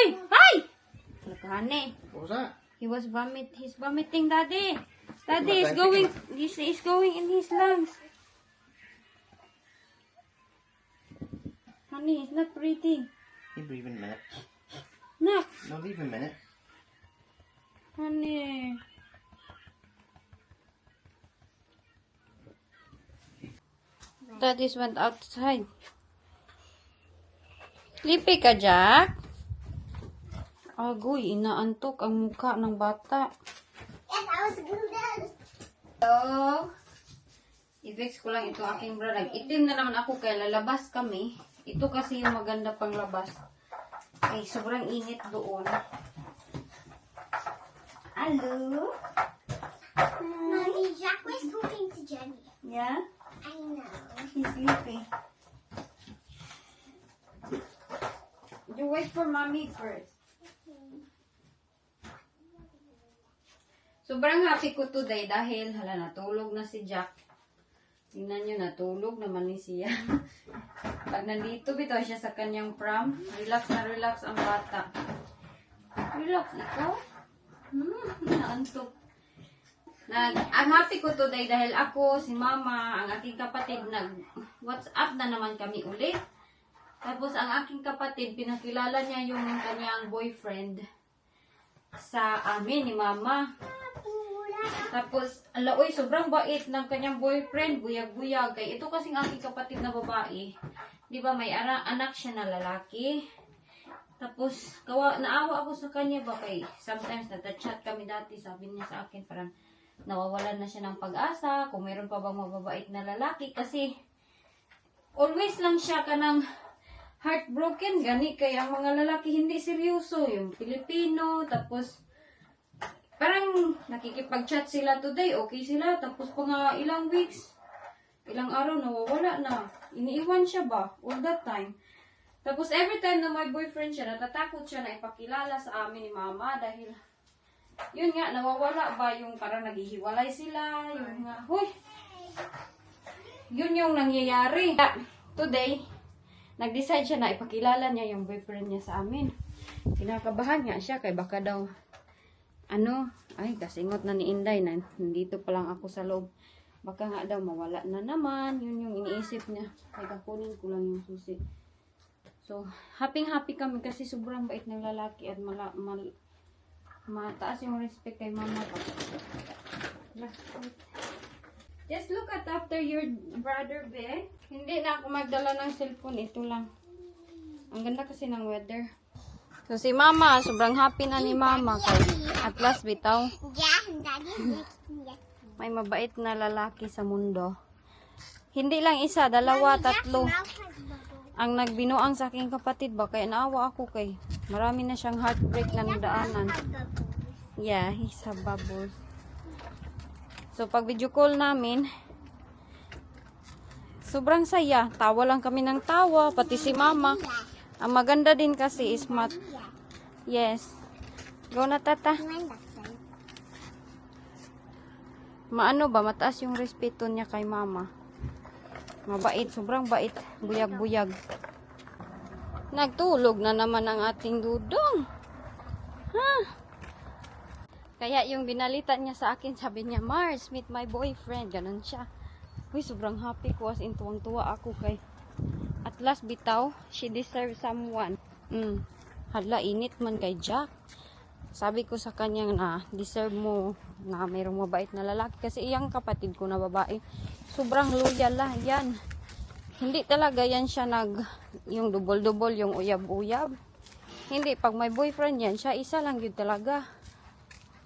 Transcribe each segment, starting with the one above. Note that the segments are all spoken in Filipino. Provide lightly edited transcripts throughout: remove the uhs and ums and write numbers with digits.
Uy! Hi! Look, honey. What was that? He's vomiting, Daddy. Daddy is going, he's going in his lungs. Honey, he's not breathing. You breathe in a minute. No. No, leave a minute. Honey. Daddy's went outside. Sleepy ka, Jack? Agoy, inaantok ang mukha ng bata. Yes, I was good. So, i-fix ko lang ito aking bra. Nag-itim na naman ako kaya lalabas kami. Ito kasi yung maganda pang labas. Ay, sobrang init doon. Hello? Mommy, Jack was talking to Jenny. Yeah? I know. He's sleepy. You wait for mommy first. Sobrang happy ko today dahil hala natulog na si Jack. Tingnan nyo, natulog naman ni siya. Pag nandito bitaw siya sa kanyang pram, relax na relax ang bata. Relax ikaw? Naantok. I'm happy ko today dahil ako, si mama, ang aking kapatid, nag-WhatsApp na naman kami ulit. Tapos ang aking kapatid, pinakilala niya yung kanyang boyfriend sa amin ni mama. Tapos, alaoy, sobrang bait ng kanyang boyfriend, buyag-buyag. Kay ito kasing aking kapatid na babae. Di ba may anak siya na lalaki. Tapos, naawa ako sa kanya ba kay sometimes nata-chat kami dati, sabi niya sa akin parang nawawalan na siya ng pag-asa, kung meron pa bang mababait na lalaki. Kasi, always lang siya kanang heartbroken, gani. Kaya ang mga lalaki hindi seryoso. Yung Pilipino, tapos parang nakikipag-chat sila today, okay sila. Tapos pa nga ilang weeks, ilang araw, nawawala na. Iniiwan siya ba? All that time. Tapos every time na may boyfriend siya, natatakot siya na ipakilala sa amin ni mama dahil yun nga, nawawala ba yung parang naghihiwalay sila. Yung nga, huy! Yun yung nangyayari. Today, nag-decide siya na ipakilala niya yung boyfriend niya sa amin. Kinakabahan nga siya kay baka daw ay kasingot na ni Inday na nandito pa lang ako sa loob. Baka nga daw mawala na naman. Yun yung iniisip niya. Kaya kakunin ko lang yung susi. So, happy kami kasi sobrang bait ng lalaki at mataas yung respect kay mama. Just look at after your brother, be. Hindi na ako magdala ng cellphone. Ito lang. Ang ganda kasi ng weather. So, si mama, sobrang happy na ni mama. Kay at last, bitaw. Yeah, Daddy next to me. May mabait na lalaki sa mundo. Hindi lang isa, dalawa, tatlo. Ang nagbinuang sa aking kapatid ba? Kaya naawa ako kay. Marami na siyang heartbreak na nadaanan. Yeah, he's a bubbles. So, pag video call namin, sobrang saya. Tawa lang kami ng tawa. Pati si mama. Ang maganda din kasi is yes. Go na, tata. Maano ba? Mataas yung respeto niya kay mama. Mabait. Sobrang bait. Buyag-buyag. Nagtulog na naman ang ating dudong. Kaya yung binalita niya sa akin, sabi niya, Mars, meet my boyfriend. Ganon siya. Uy, sobrang happy ko. As in, tuwang-tuwa ako kay at last bitaw, she deserves someone. Hala, init man kay Jack. Sabi ko sa kanya na deserve mo na mayroong mabait na lalaki. Kasi iyang kapatid ko na babae, sobrang loyal lah yan. Hindi talaga yan siya yung dubol-dubol, yung uyab-uyab. Hindi, pag may boyfriend yan, siya isa lang yun talaga.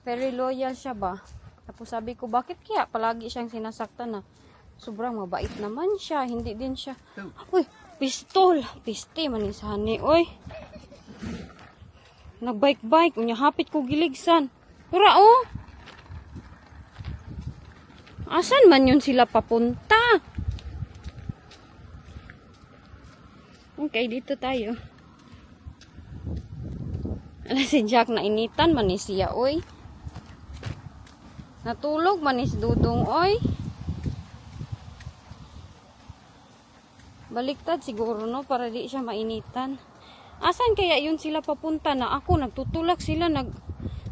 Very loyal siya ba. Tapos sabi ko, bakit kaya palagi siyang sinasaktan na? Sobrang mabait naman siya. Hindi din siya. Uy, pistol. Piste manisani. Uy. Nagbike-bike. Unya hapit ko giligsan. Pura oh. Asan man yun sila papunta? Okay, dito tayo. Ala si Jack na initan man ni siya. Uy. Natulog man ni si Dudong. Uy. Baliktad siguro no para di siya mainitan. Asan kaya yun sila papunta na ako? Nagtutulak sila,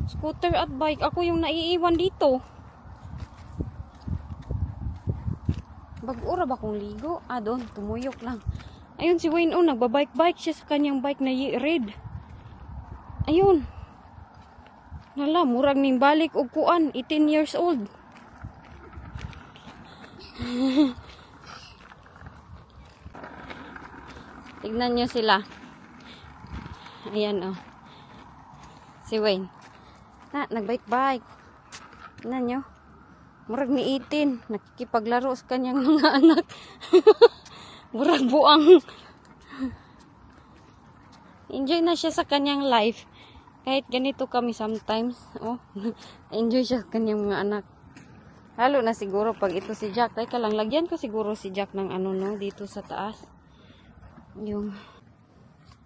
scooter at bike. Ako yung naiiwan dito. Bag-ura ba kong ligo? Doon, tumuyok lang. Ayun si Wayne, nagbabike-bike siya sa kanyang bike na red. Ayun. Nala, murag ning balik og kuan, 18 years old. Tignan nyo sila. Ayan, si Wayne. Nagbike-bike. Tignan nyo. Murag ni 18. Nakikipaglaro sa kanyang mga anak. Murag buang. Enjoy na siya sa kanyang life. Kahit ganito kami sometimes. Enjoy siya sa kanyang mga anak. Lalo na siguro pag ito si Jack. Teka lang, lagyan ko siguro si Jack ng dito sa taas.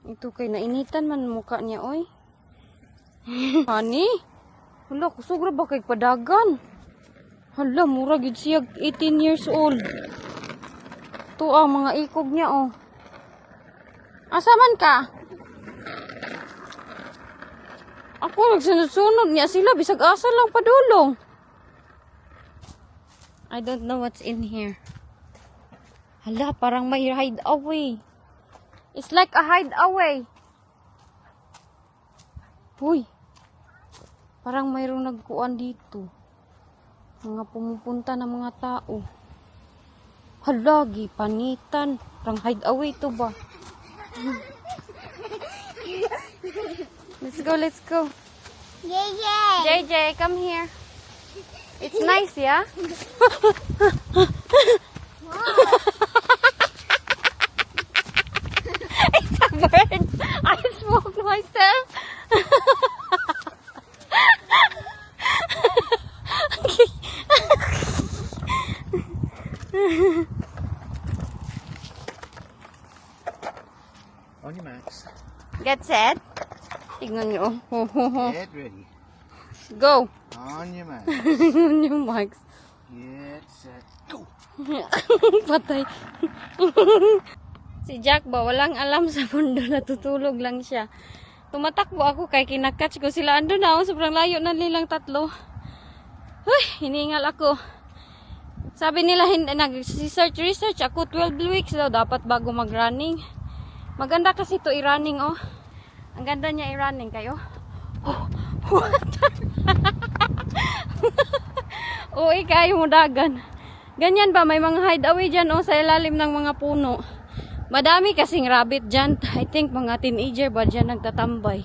Ito kay nainitan man mukha niya, oy. Honey? Hala, kusugra ba kay padagan? Hala, mura gid siya 18 years old. Ito mga ikog niya, Asa man ka? Ako nagsunod-sunod niya sila, bisag asa lang padulong. I don't know what's in here. Hala, parang may hideaway. It's like a hideaway. Uy. Parang mayroong nagkuan dito. Mga pumupunta na mga tao. Hala, panitan. Parang hideaway to ba? Let's go, let's go. Yeah. JJ, come here. It's nice, yeah? It's a bird. I smoked myself. On your marks. Get set. Tingnan nyo. Get ready. Go. On your marks. Yung marks. Get set. Go. Patay. Si Jack ba, walang alam sa mundo, natutulog lang siya. Tumatakbo ako kay kinakatch ko sila. Ando na, sobrang layo na nilang tatlo. Uy, hiningal ako. Sabi nila, research ako, 12 weeks daw dapat bago mag-running. Maganda kasi to i-running, Ang ganda niya i-running kayo. Uy, kayo mo dagan. Ganyan ba, may mga hideaway dyan, sa ilalim ng mga puno. Madami kasing rabbit dyan. I think mga teenager ba dyan nagtatambay.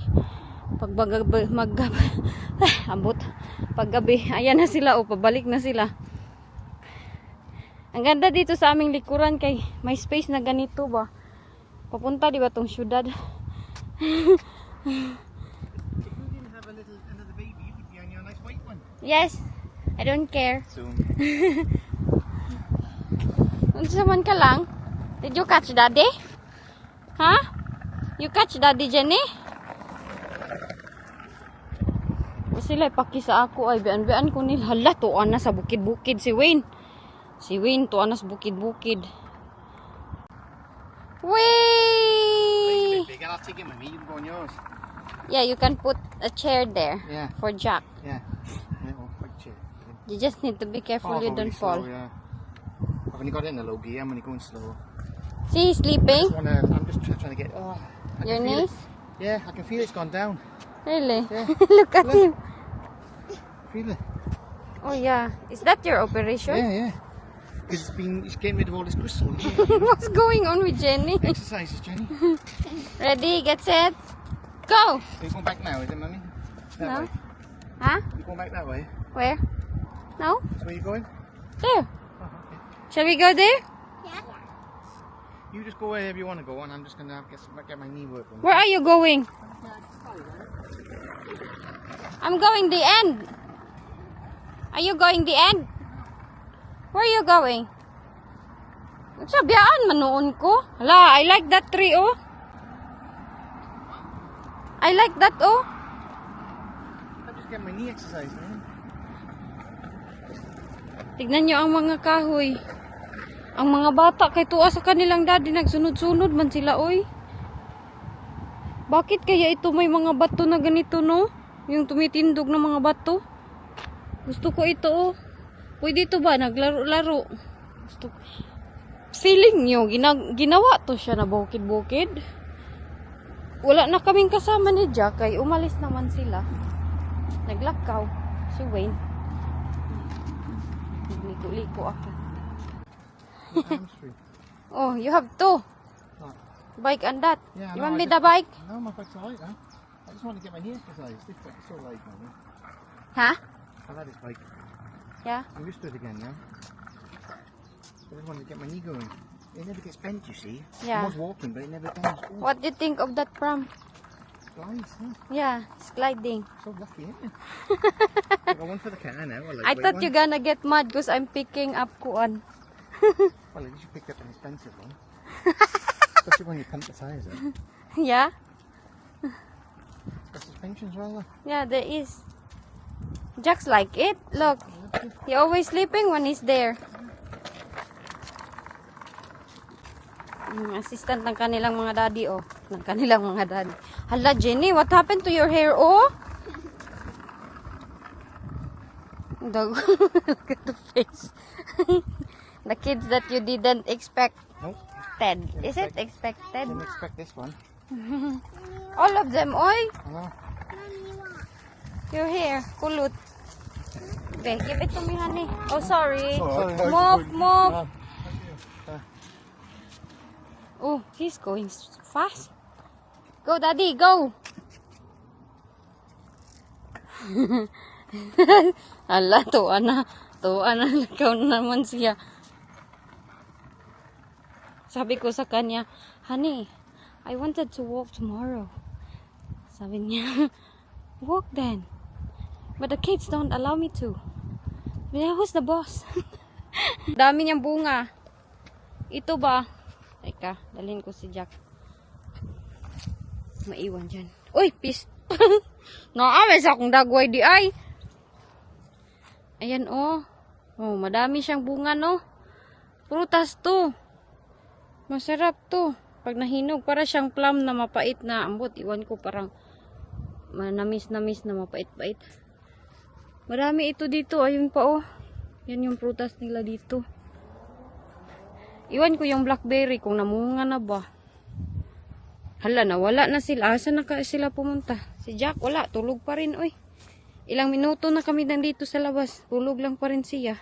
Paggabi, ayan na sila, pabalik na sila. Ang ganda dito sa aming likuran kay may space na ganito ba. Papunta di ba tong syudad? If you didn't have another baby, you would be on your nice white one. Yes, I don't care. Soon. Unsa man ka lang? Did you catch daddy? Huh? You catch daddy, Jenny? Sila ipaki sa ako ay bian-bian ko nila. Hala, tuan na sa bukid-bukid si Wayne. Si Wayne tuan na sa bukid-bukid. Whee! Big, I'll take it with me. You can go on yours. Yeah, you can put a chair there Yeah. for Jack. Yeah. Big chair. You just need to be careful you don't fall. Slow, yeah. I've only got it in a low gear. I'm only going slow. See, he's sleeping. I'm just trying to get. I Your can feel knees? it. Yeah, I can feel it's gone down. Really? Yeah. Look at him. Feel it. Oh yeah. Is that your operation? Yeah. Because it's getting rid of all this gristle. What's going on with Jenny? Exercises, Jenny. Ready, get set, go! Are you going back now, is it, Mummy? That No. way. Huh? You going back that way? Where? No? That's where you going? There. Oh, okay. Shall we go there? You just go wherever you want to go, and I'm just going to get my knee working. Where are you going? I'm going the end. Are you going the end? Where are you going? Sabihan manoon ko. Hala, I like that tree, I like that, I just get my knee exercise, man. Tignan nyo ang mga kahoy. Ang mga bata kay tuwa sa kanilang daddy, nagsunod-sunod man sila, Bakit kaya ito may mga bato na ganito, no? Yung tumitindog na mga bato. Gusto ko ito, oh. Pwede ito ba? Naglaro-laro. Gusto ko. Feeling nyo, ginawa to siya na bukid-bukid. Wala na kaming kasama ni Jack, kay umalis naman sila. Naglakaw si Wayne. Liko-liko ako. Oh, you have two. What? Bike and that. Yeah, You no, want I me just- the bike? No, my bike's alright, huh? I just want to get my hair exercised. This bike's so light, man. Huh? I've had this bike. Yeah. I'm used to it again now. I just wanted to get my knee going. It never gets bent, you see. Yeah. I was walking, but it never bends. Ooh, What do you think of that pram? Nice, huh? Yeah, it's gliding. So lucky, isn't it? I got one for the car now. I thought you're gonna get mad because I'm picking up kuan. Well, at least you picked up an expensive one. Especially when you pump the tyres in. Yeah? The suspension's well, look. Yeah, there is. Jack's like it. Look, he always sleeping when he's there. Yung assistant ng kanilang mga daddy, oh. Ng kanilang mga daddy. Hala, Jenny, what happened to your hair, oh? Look at the face. The kids that you didn't expect. Nope. Is it expected? Didn't expect this one. All of them, oy. I know. Your hair, kulot. Okay, give it to me, honey. Oh, sorry. Sorry. Move. Oh, he's going fast. Go, daddy, go. Ala, tuwa na. Tuwa na. Ikaw naman siya. Sabi ko sa kanya, honey, I wanted to walk tomorrow. Sabi niya, walk then. But the kids don't allow me to. Who's the boss? Dami niyang bunga. Ito ba? Teka, dalhin ko si Jack. Maiwan dyan. Uy, pis. Naames akong dagway di ay. Ayan, oh. Oh, madami siyang bunga, no? Prutas to. Masarap to. Pag nahinog, para siyang plum na mapait na ambot. Iwan ko parang manamis-namis na mapait-pait. Marami ito dito. Ayun pa, oh. Yan yung prutas nila dito. Iwan ko yung blackberry kung namunga na ba. Hala, nawala na sila. Asa na sila pumunta? Si Jack, wala. Tulog pa rin, oy. Ilang minuto na kami nandito sa labas. Tulog lang pa rin siya.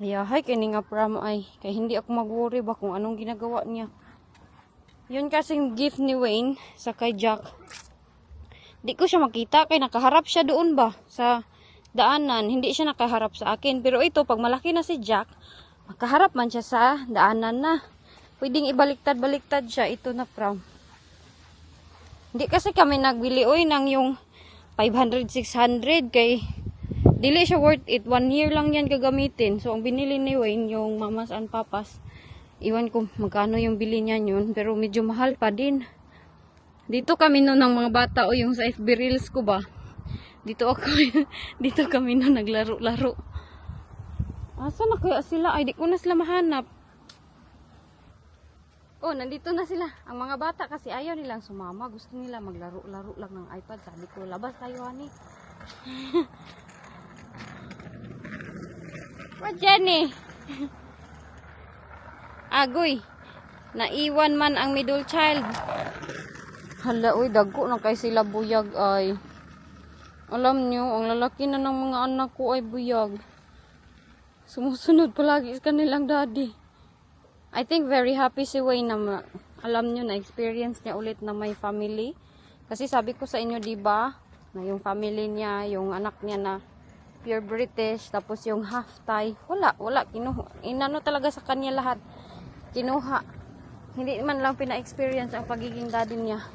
Kaya, hay, kini nga pram ay. Kaya hindi ako mag-worry ba kung anong ginagawa niya. Yun kasing gift ni Wayne sa kay Jack. Di ko siya makita kaya nakaharap siya doon ba sa daanan. Hindi siya nakaharap sa akin. Pero ito, pag malaki na si Jack, makaharap man siya sa daanan na. Pwedeng ibaliktad-baliktad siya. Ito na pram. Hindi kasi kami nagbili oy ng yung 500, 600 kay dili siya worth it. 1 year lang yan gagamitin. So, ang binili ni Wayne, yung mamas and papas. Iwan ko magkano yung bili niya yun. Pero medyo mahal pa din. Dito kami noon ng mga bata o yung sa FB Reels ko ba. Dito kami noon naglaro-laro. Asa na kaya sila? Ay, di ko na sila mahanap. Oh, nandito na sila. Ang mga bata kasi ayaw nilang sumama. Gusto nila maglaro-laro lang ng iPad. Sabi ko, labas tayo, honey. What, Jenny? Agoy. Naiwan man ang middle child. Hala, uy, dagko na kay sila buyag ay. Alam nyo, ang lalaki na ng mga anak ko ay buyag. Sumusunod palagi sa kanilang daddy. I think very happy si Wayne na alam nyo na experience niya ulit na may family. Kasi sabi ko sa inyo, diba, na yung family niya, yung anak niya na pure British, tapos yung half Thai, wala, kinuha. Inano talaga sa kanya lahat. Kinuha. Hindi man lang pina-experience ang pagiging daddy niya.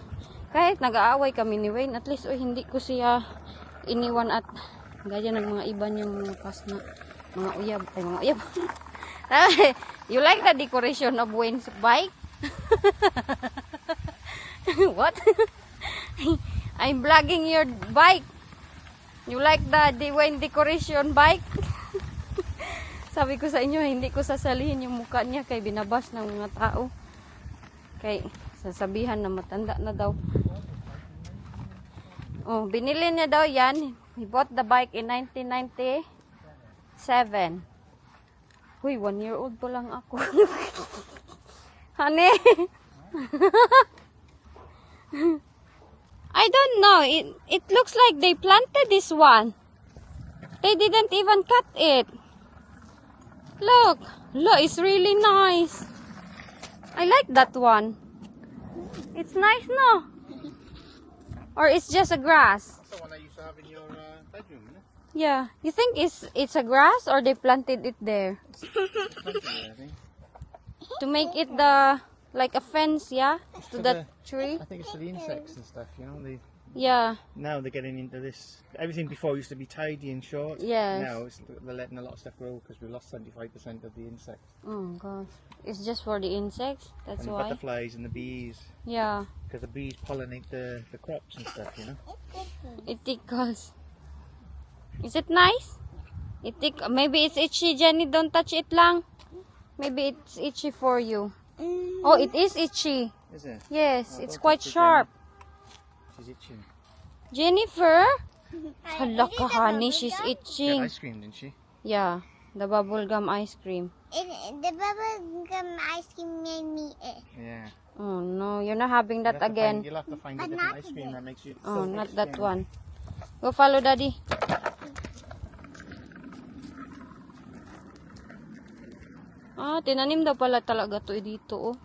Kahit nag-aaway kami ni Wayne, at least hindi ko siya iniwan at gaya ng mga iba niyang mga pas na mga uyab. Ay, mga uyab. You like the decoration of Wayne's bike? What? I'm vlogging your bike. You like the Wayne decoration bike? Sabi ko sa inyo, hindi ko sasalihin yung mukha niya kay binabas ng mga tao. Kay Sasabihan na matanda na daw. Oh, binili niya daw yan. He bought the bike in 1997. Uy, 1 year old pa lang ako. Honey. I don't know. It looks like they planted this one. They didn't even cut it. Look, it's really nice. I like that one. It's nice, no? Or it's just a grass? That's the one I used to have in your bedroom, isn't it? Yeah. You think it's a grass or they planted it there Plenty there, I think. to make it the like a fence? Yeah, to For that the- tree. I think it's for the insects and stuff, you know. Yeah. Now they're getting into this. Everything before used to be tidy and short. Yes. Now they're letting a lot of stuff grow because we lost 75% of the insects. Oh gosh, it's just for the insects. That's And the why. butterflies and the bees. Yeah. Because the bees pollinate the crops and stuff, you know. It tickles. Is it nice? Maybe it's itchy, Jenny. Don't touch it lang. Maybe it's itchy for you. Oh, it is itchy. Is it? Yes, Oh, it's don't quite touch it, sharp. She's itching. Jennifer? Hala ka, honey. She's She had itching. ice cream, didn't she? Yeah, the bubblegum ice cream. The bubblegum ice cream made me ick. Yeah. Oh no, you're not having that again. You'll have to find a But different not ice cream that makes you. Oh, feel not extra. that one. Go follow daddy. Ah, tinanim daw pala talaga to dito, oh.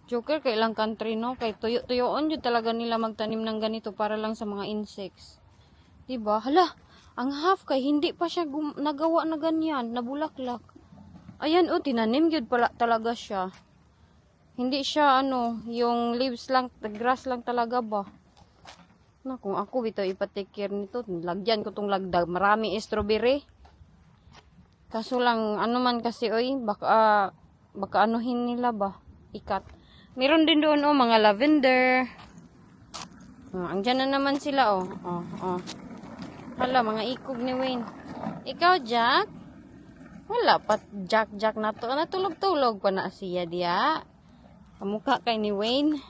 Joker, kay ilang country, no? Kay tuyo-tuyoon yun talaga nila magtanim ng ganito para lang sa mga insects. Diba? Hala, ang half kay hindi pa siya nagawa na ganyan, nabulaklak. Ayan, oh, tinanim yun pala talaga siya. Hindi siya, yung leaves lang, the grass lang talaga ba? Na, kung ako bito ipa-take care nito, lagyan ko tong lagdag. Marami strawberry. Kaso lang, man kasi, oy, baka anuhin nila ba? Ikat. Meron din doon, mga lavender. Andyan na naman sila, oh. Hala, mga ikog ni Wayne. Ikaw, Jack? Wala pa, Jack na to. Natulog-tulog pa na siya diya. Kamukha kay ni Wayne.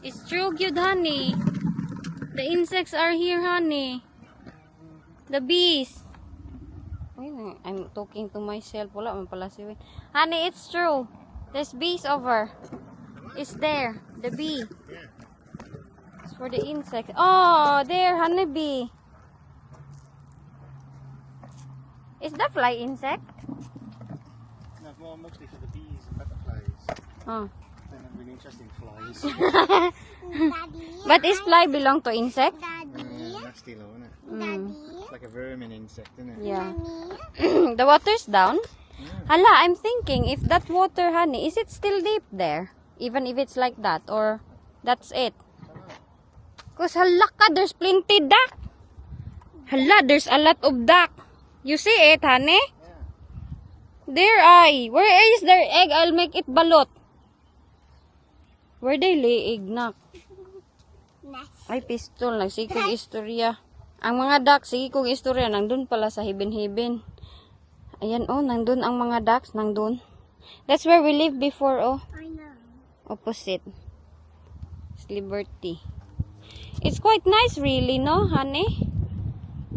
It's true, good, honey. The insects are here, honey. The bees. I'm talking to myself. Wala man pala si Wayne. Honey, it's true. There's bees over. It's there. The bee. It's for the insects. Oh, there, honeybee. Is that fly insect? No, more mostly for the bees and butterflies. Oh. They're not really interested in flies. Daddy. But is fly belong to insect? Daddy. Nasty though, isn't it? Daddy. It's like a vermin insect, isn't it? Yeah. Mommy. The water's down. Yeah. Hala, I'm thinking if that water, honey, is it still deep there? Even if it's like that, or that's it? Cause hala ka, there's plenty duck. Hala, there's a lot of duck. You see it, honey? Yeah. There ay. Where is their egg? I'll make it balot. Where they lay egg, nak? Nest. Ay, pistol. Nagsikog istorya. Ang mga duck, sige kong istorya, nandun pala sa hibin-hibin. Ayan, oh, nandun ang mga ducks, nandun. That's where we lived before, oh. I know. Opposite. It's Liberty. It's quite nice, really, no, honey?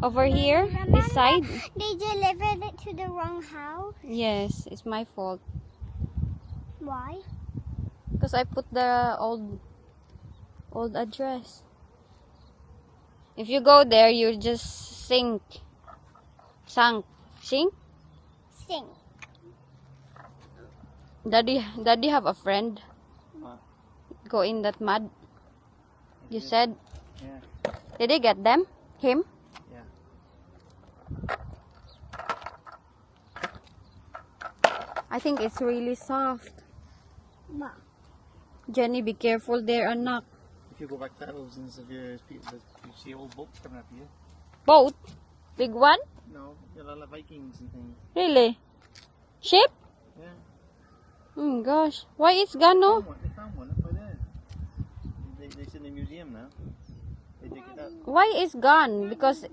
Over here, this side. They delivered it to the wrong house. Yes, it's my fault. Why? Because I put the old address. If you go there, you just sink. Sink? Sink. Daddy have a friend. What? Go in that mud. You said. Yeah. Did they get them? Him? Yeah. I think it's really soft. Ma. Jenny, be careful there, anak. If you go back thousands of years, people, you see old boats coming up here. Boat? Big one? No, there are a lot of Vikings and things. Really? Ship? Yeah. Oh gosh. Why it's gone, no? They found one up by there. It's in the museum now. They dig it up. Why it's gone? Because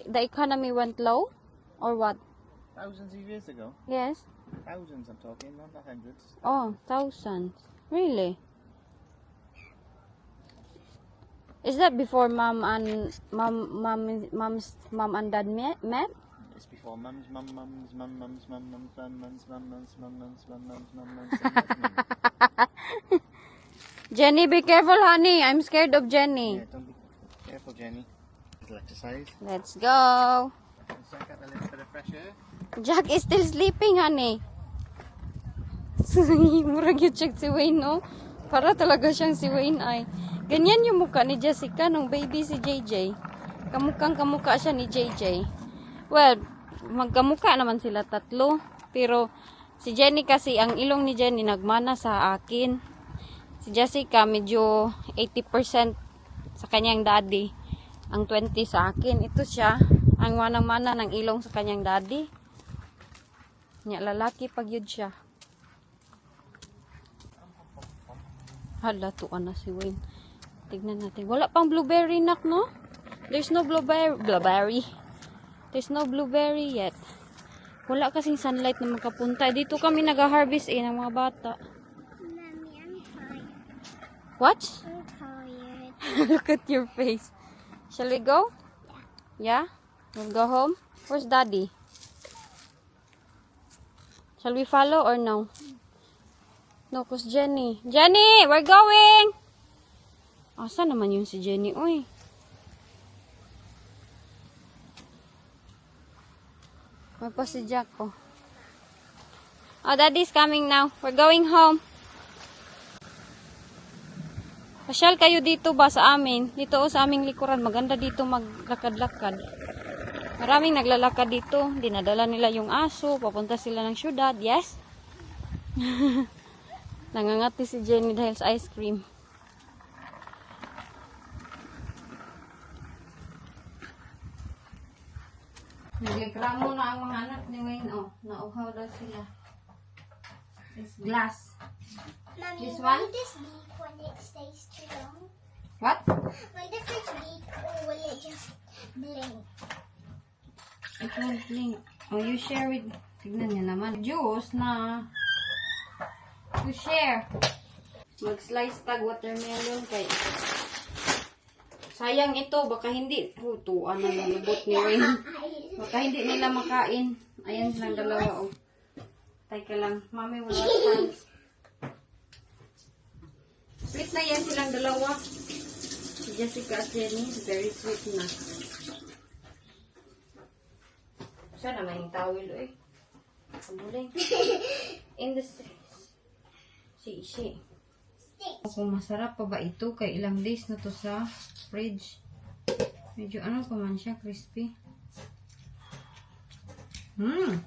the economy went low? Or what? Thousands of years ago. Yes. Thousands I'm talking, not hundreds. Oh, thousands. Really? Is that before mom and dad met? It's before mums, mums, mums, mums, mums, mums, mums, mums, mums, mums, mums, mums. Jenny, be careful, honey. I'm scared of Jenny. Yeah, don't be careful, Jenny. Little exercise. Let's go. Suck up a little bit of fresh air. Jack is still sleeping, honey. Murag yung check si Wayne, no? Para talaga siyang si Wayne ay. Ganyan yung mukha ni Jessica nung baby si JJ. Kamukha siya ni JJ. Well, magkamukha naman sila tatlo. Pero si Jenny kasi, ang ilong ni Jenny nagmana sa akin. Si Jessica medyo 80% sa kanyang daddy. Ang 20 sa akin. Ito siya, ang manang-mana ng ilong sa kanyang daddy. Nya lalaki pag yun siya. Hala, tuan na si Wayne. Tignan natin. Wala pang blueberry nak, no? There's no blueberry. There's no blueberry yet. Wala kasing sunlight na makapunta. Dito kami nag-harvest ng mga bata. Mommy, I'm tired. What? I'm tired. Look at your face. Shall we go? Yeah? We'll go home? Where's daddy? Shall we follow or no? No, cause Jenny. Jenny! We're going! Asa naman yung si Jenny? Uy. May pa si Jack, oh. Oh, daddy's coming now. We're going home. Pasyal kayo dito ba sa amin? Dito o sa aming likuran. Maganda dito maglakad-lakad. Maraming naglalakad dito. Dinadala nila yung aso. Papunta sila ng syudad. Yes? Nangangati si Jenny dahil sa ice cream. Naglikramo na ang mga anak ni Wayne. Oh, nauhaw daw sila. It's glass. Mommy, This will one? this leak when it stays too long? What? Will the fridge leak or will it just blink? It won't blink. Oh, you share with... Tignan niya naman. Juice na... To share. Mag-slice tag watermelon kay... Sayang ito. Baka hindi... Tutuan na nalubot ni Wayne. Baka hindi nila makain. Ayan silang dalawa. Oh. Teka lang. Mami, wala chance. Sweet na yan silang dalawa. Si Jessica at Jenny. Very sweet na. Saan naman yung towel, eh? Kamuling. In the streets. Si. Kung masarap pa ba ito, kay ilang days na to sa fridge. Medyo ano pa man siya, crispy. Mami.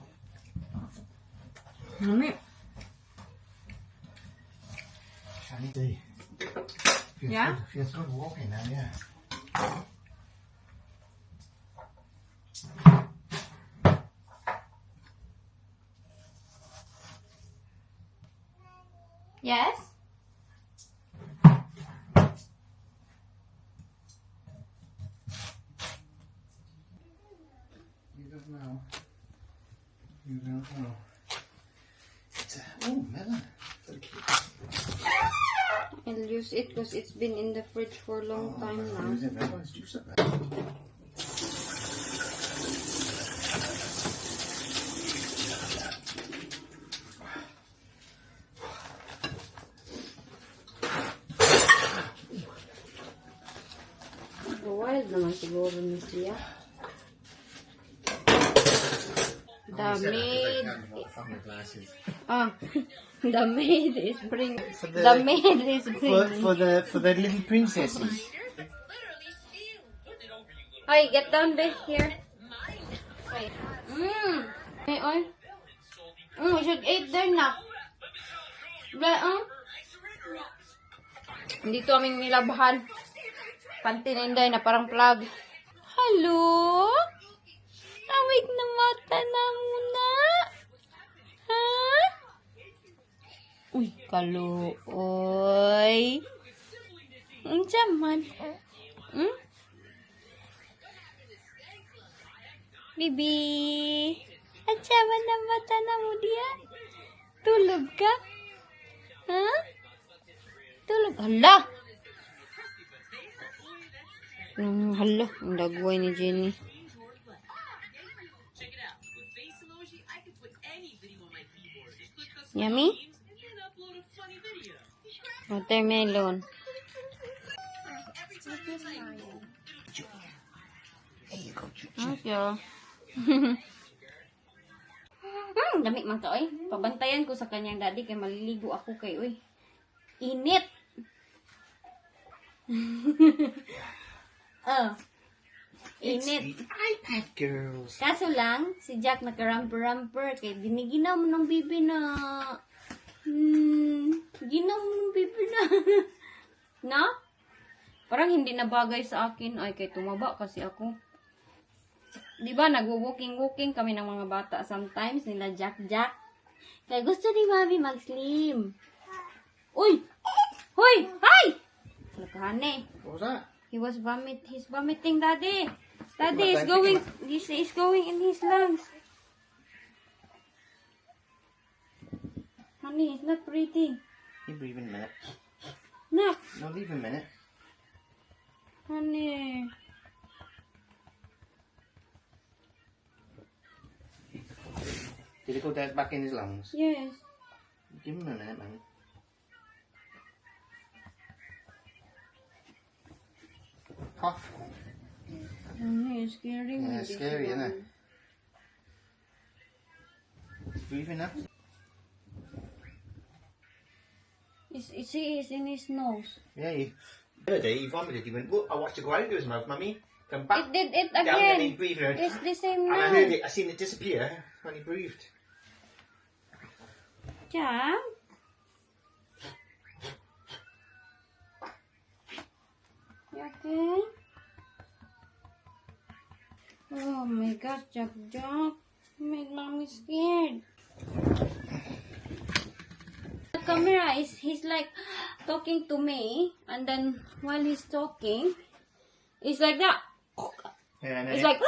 Yeah? Feels good walking now, yeah. Yes? You don't know. You don't know. Oh, melon. I'll use it because it's been in the fridge for a long time now. Use it, melon's juice up there. Wild naman siguro ni siya. The maid. The maid is bringing. The maid is bringing. For the little princesses. Hey, get down there here. Hey. Hey, oy. We should eat there na. Dito aming nilabahan. Panty na Inday na parang plug. Hello? Awig na mata na muna. Ha? Uy, kaluoy. Ang jaman. Bibi. Ang jaman na mata na mo diya. Tulog ka? Ha? Tulog? Hala! Hala, ang dagway ni Jenny. Yummy? Watermelon. Okay. Dami man ka, oy. Pabantayan ko sa kanyang daddy kay maliligo ako kay, oy. Init! Oh. Init. iPad girls. Kaso lang, si Jack naka-rumper-rumper kay diniginaw mo ng bibi na. Ginaw mo ng bibi na. Na? Parang hindi na bagay sa akin. Ay, kay tumaba kasi ako. Diba, nag-walking-walking kami ng mga bata sometimes, nila Jack. Kaya gusto ni Mami mag-slim. Uy! Hoy! Hi! Nakahane. What was that? He's vomiting, Daddy. Daddy is going, he's going in his lungs. Honey, it's not pretty. You breathe in a minute. Nak, No, leave a minute. honey. Did it go down back in his lungs? Yes. Give him a minute, man. Cough. Honey, it's scary me. Yeah, it's this scary, isn't it? one. Breathing up. It's in his nose. Yeah, the other day he vomited. He went, "Whoa," I watched it go out of his mouth, Mummy. Come back It did it down, and he again. breathed out. It's the same And I now. heard it. I seen it disappear when he breathed. Jack? You okay? Oh my gosh, Jack. Made mommy scared. The camera is, he's like talking to me, and then while he's talking, it's like that. Yeah, and then It's like,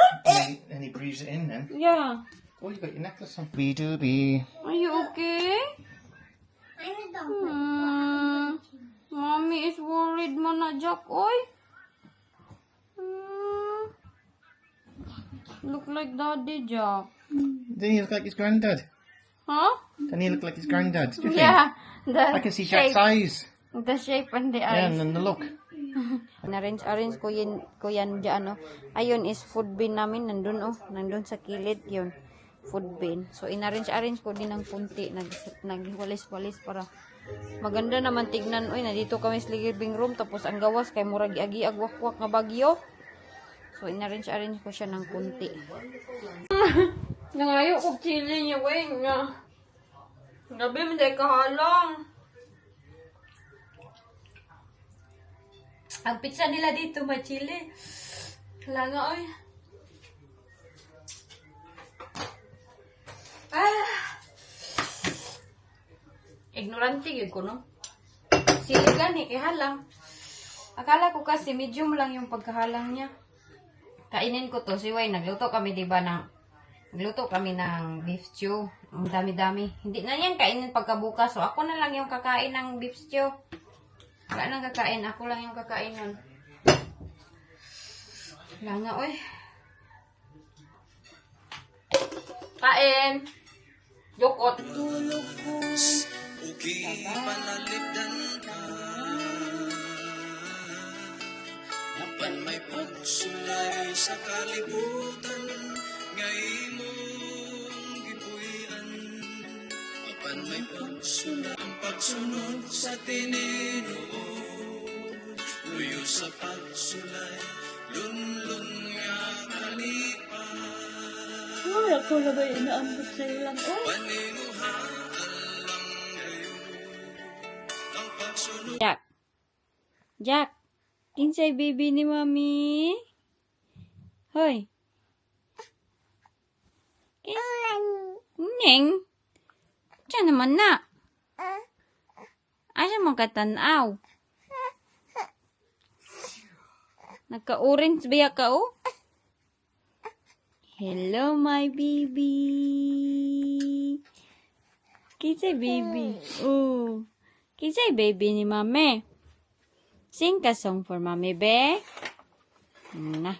and he breathes it in then. yeah. Oh, you got your necklace on. Be doobie. Are you okay? I'm a dog. Mommy is worried man na Jack, oy. Hmm. Look like Daddy Jack. Doesn't he look like his granddad? Huh? Doesn't he look like his granddad? Do you think? Yeah. The I can see shape, Jack's eyes. the shape and the Yeah, eyes. and then the look. Arrange ko yan dyan, oh. Ayun is food bin namin, nandun, oh. Nandun sa kilid, yun. Food bin. So, inarrange ko din ng punti. Nagwalis-walis para maganda naman tignan. Uy, nandito kami sa living room. Tapos, ang gawas kay murag agi agwak-wak nga bagyo. So, inarrange ko siya ng punti. Nangayo ko chili niya, wey. Gabi, hindi kahalang. Ang pizza nila dito, may chili. Wala nga, oy. Ignorante yun ko, no? Sili gani, halang. Akala ko kasi medium lang yung pagkahalang niya. Kainin ko to, si Way, nagluto kami, diba, nagluto kami ng beef stew. Ang dami-dami. Hindi na yan kainin pagkabukas. So, ako na lang yung kakain ng beef stew. Wala nang kakain. Ako lang yung kakain nun. Wala nga, oy. Kain. Jokot. Tulog ko. Apan may pagsulay sa kalibutan ngay mong gipuy-an. Apan may pagsulay ang pagsunod sa Tinuod. Luyo sa pagsulay lunlun nga kalipan. Wala ko na ba inaambot sa ilang, oy. Paninguhaan lang ngayon ang pagsunod. Jack. Kinsay baby ni Mami? Hoy. Ning. Diyan naman na. Asa mo katanaw? Nagka-orange ba ka, oh? Hello, my baby. Kinsay baby? Oh. Kinsay baby ni Mami? Sing ka song for Mami, be. Na.